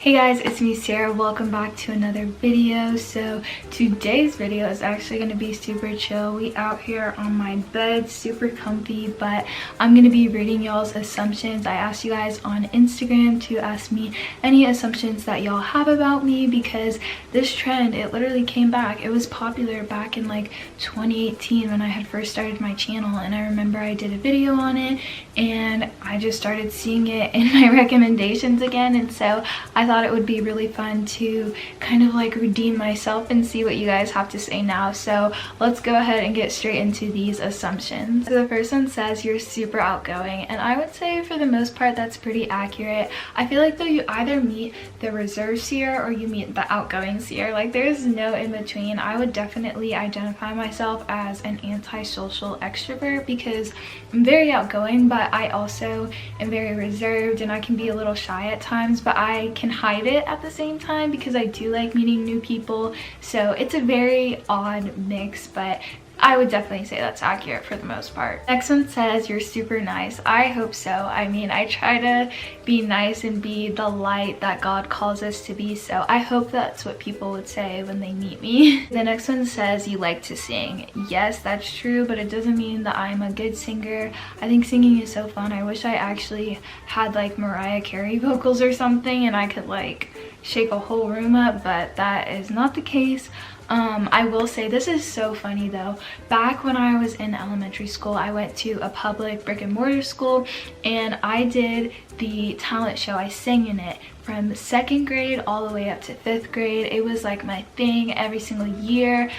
Hey guys, it's me Sarah. Welcome back to another video. So today's video is actually going to be super chill. We out here on my bed, super comfy, but I'm going to be reading y'all's assumptions. I asked you guys on Instagram to ask me any assumptions that y'all have about me, because this trend, it literally came back. It was popular back in like 2018 when I had first started my channel, and I remember I did a video on it and I just started seeing it in my recommendations again, and so I thought it would be really fun to kind of like redeem myself and see what you guys have to say now. So let's go ahead and get straight into these assumptions. So the first one says you're super outgoing, and I would say for the most part that's pretty accurate. I feel like though you either meet the reserved seer or you meet the outgoing seer. Like there's no in between. I would definitely identify myself as an antisocial extrovert because I'm very outgoing, but I also am very reserved and I can be a little shy at times, but I can hide it at the same time because I do like meeting new people. So it's a very odd mix, but I would definitely say that's accurate for the most part. Next one says you're super nice. I hope so. I mean, I try to be nice and be the light that God calls us to be, so I hope that's what people would say when they meet me. The next one says you like to sing. Yes, that's true, but it doesn't mean that I'm a good singer. I think singing is so fun. I wish I actually had like Mariah Carey vocals or something and I could like shake a whole room up, but that is not the case. I will say this is so funny though. Back when I was in elementary school, I went to a public brick and mortar school and I did the talent show. I sang in it from 2nd grade all the way up to 5th grade. It was like my thing every single year.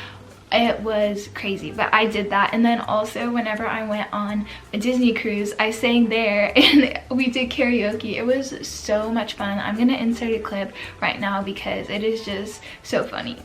It was crazy, but I did that. And then also whenever I went on a Disney cruise, I sang there and we did karaoke. It was so much fun. I'm gonna insert a clip right now because it is just so funny.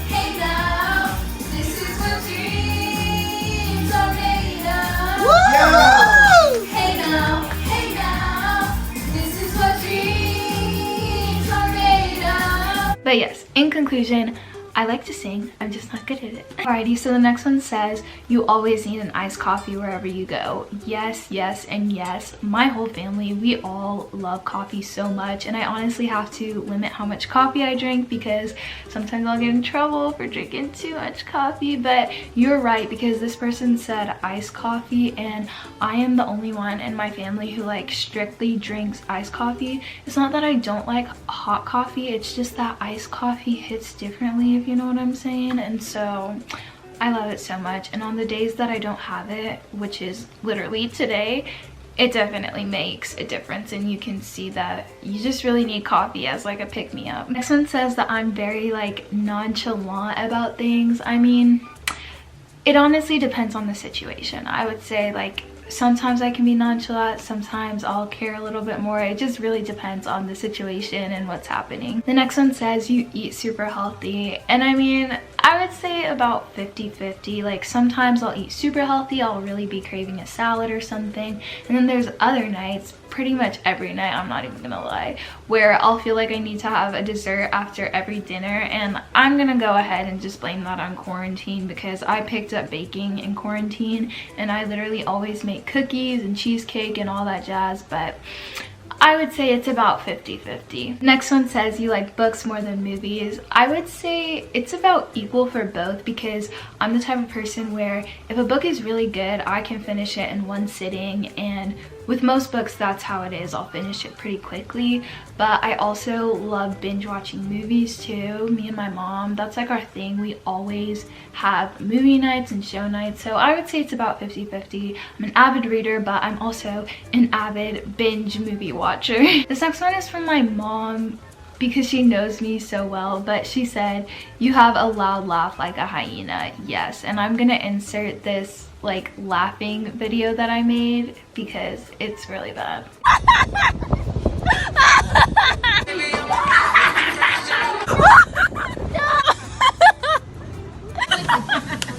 Hey now, this is what dreams are made of. Yeah. Hey now, this is what dreams are made of. But yes, in conclusion, I like to sing, I'm just not good at it. Alrighty, so the next one says, you always need an iced coffee wherever you go. Yes, yes, and yes. My whole family, we all love coffee so much, and I honestly have to limit how much coffee I drink because sometimes I'll get in trouble for drinking too much coffee. But you're right, because this person said iced coffee, and I am the only one in my family who like strictly drinks iced coffee. It's not that I don't like hot coffee, it's just that iced coffee hits differently, if you know what I'm saying, and so I love it so much. And on the days that I don't have it, which is literally today, it definitely makes a difference, and you can see that you just really need coffee as like a pick-me-up. Next one says that I'm very like nonchalant about things. I mean, it honestly depends on the situation. I would say like sometimes I can be nonchalant, sometimes I'll care a little bit more. It just really depends on the situation and what's happening. The next one says you eat super healthy, and I mean, I would say about 50-50. Like sometimes I'll eat super healthy, I'll really be craving a salad or something, and then there's other nights, pretty much every night, I'm not even gonna lie, where I'll feel like I need to have a dessert after every dinner, and I'm gonna go ahead and just blame that on quarantine because I picked up baking in quarantine and I literally always make cookies and cheesecake and all that jazz, but I would say it's about 50-50. Next one says you like books more than movies. I would say it's about equal for both, because I'm the type of person where if a book is really good, I can finish it in one sitting, and with most books that's how it is. I'll finish it pretty quickly. But I also love binge watching movies too. Me and my mom, that's like our thing. We always have movie nights and show nights, so I would say it's about 50-50. I'm an avid reader, but I'm also an avid binge movie watcher. This next one is from my mom because she knows me so well, but she said you have a loud laugh like a hyena. Yes, and I'm gonna insert this like laughing video that I made because it's really bad.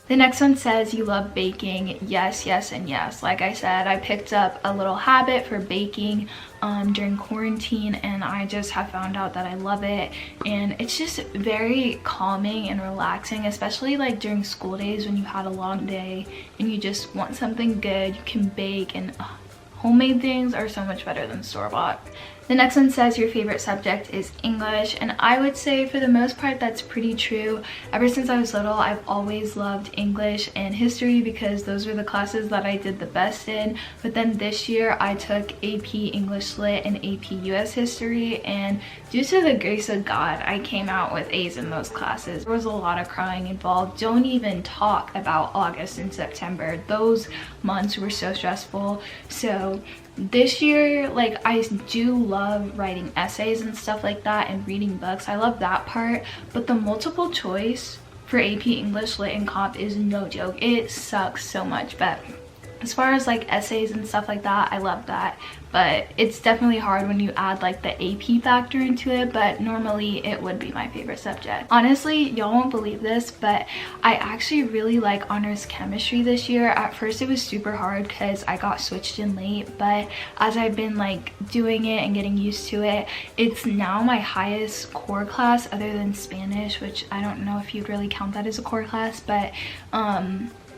The next one says you love baking. Yes, yes, and yes. Like I said, I picked up a little habit for baking during quarantine, and I just have found out that I love it, and it's just very calming and relaxing, especially like during school days when you had a long day and you just want something good. You can bake, and homemade things are so much better than store-bought. The next one says your favorite subject is English, and I would say for the most part that's pretty true. Ever since I was little, I've always loved English and history because those were the classes that I did the best in. But then this year I took AP English Lit and AP US History, and due to the grace of God, I came out with A's in those classes. There was a lot of crying involved. Don't even talk about August and September. Those months were so stressful. So this year, like, I do love writing essays and stuff like that and reading books. I love that part, but the multiple choice for AP English Lit and Comp is no joke. It sucks so much, but as far as like essays and stuff like that, I love that. But it's definitely hard when you add like the AP factor into it, but normally it would be my favorite subject. Honestly, y'all won't believe this, but I actually really like honors chemistry this year. At first it was super hard because I got switched in late, but as I've been like doing it and getting used to it, it's now my highest core class other than Spanish, which I don't know if you'd really count that as a core class, but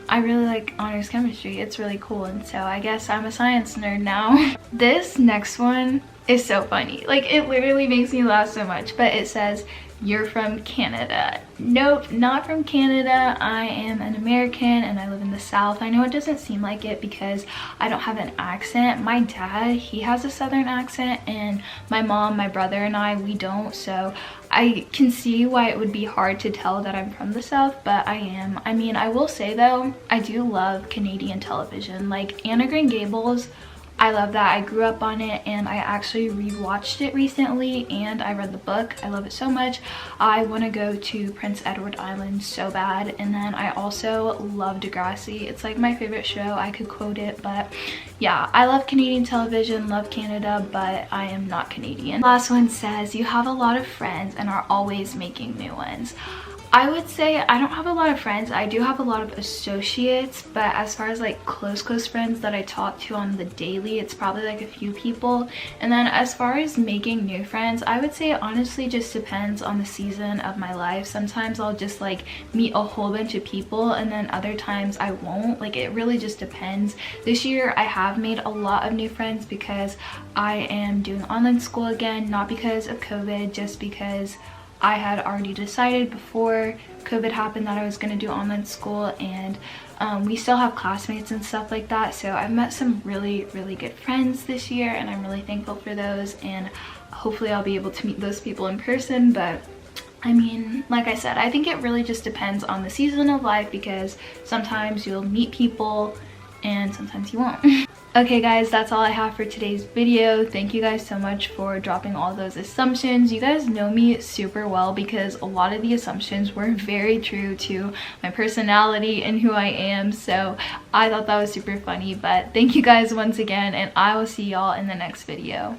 I really like honors chemistry. It's really cool, and so I guess I'm a science nerd now. This next one is so funny. Like, it literally makes me laugh so much, but it says, you're from Canada. Nope, not from Canada. I am an American and I live in the South. I know it doesn't seem like it because I don't have an accent. My dad, he has a Southern accent, and my mom, my brother, and I, we don't. So I can see why it would be hard to tell that I'm from the South, but I am. I mean, I will say though, I do love Canadian television. Like Anne of Green Gables, I love that. I grew up on it, and I actually rewatched it recently, and I read the book. I love it so much. I want to go to Prince Edward Island so bad. And then I also love Degrassi. It's like my favorite show. I could quote it, but yeah, I love Canadian television, love Canada, but I am not Canadian. Last one says, you have a lot of friends and are always making new ones. I would say I don't have a lot of friends. I do have a lot of associates, but as far as like close friends that I talk to on the daily, it's probably like a few people. And then as far as making new friends, I would say it honestly just depends on the season of my life. Sometimes I'll just like meet a whole bunch of people, and then other times I won't. Like, it really just depends. This year I have made a lot of new friends because I am doing online school again, not because of COVID, just because I had already decided before COVID happened that I was going to do online school, and we still have classmates and stuff like that. So I've met some really good friends this year, and I'm really thankful for those, and hopefully I'll be able to meet those people in person. But I mean, like I said, I think it really just depends on the season of life, because sometimes you'll meet people and sometimes you won't. Okay guys, that's all I have for today's video. Thank you guys so much for dropping all those assumptions. You guys know me super well because a lot of the assumptions were very true to my personality and who I am. So I thought that was super funny. But thank you guys once again, and I will see y'all in the next video.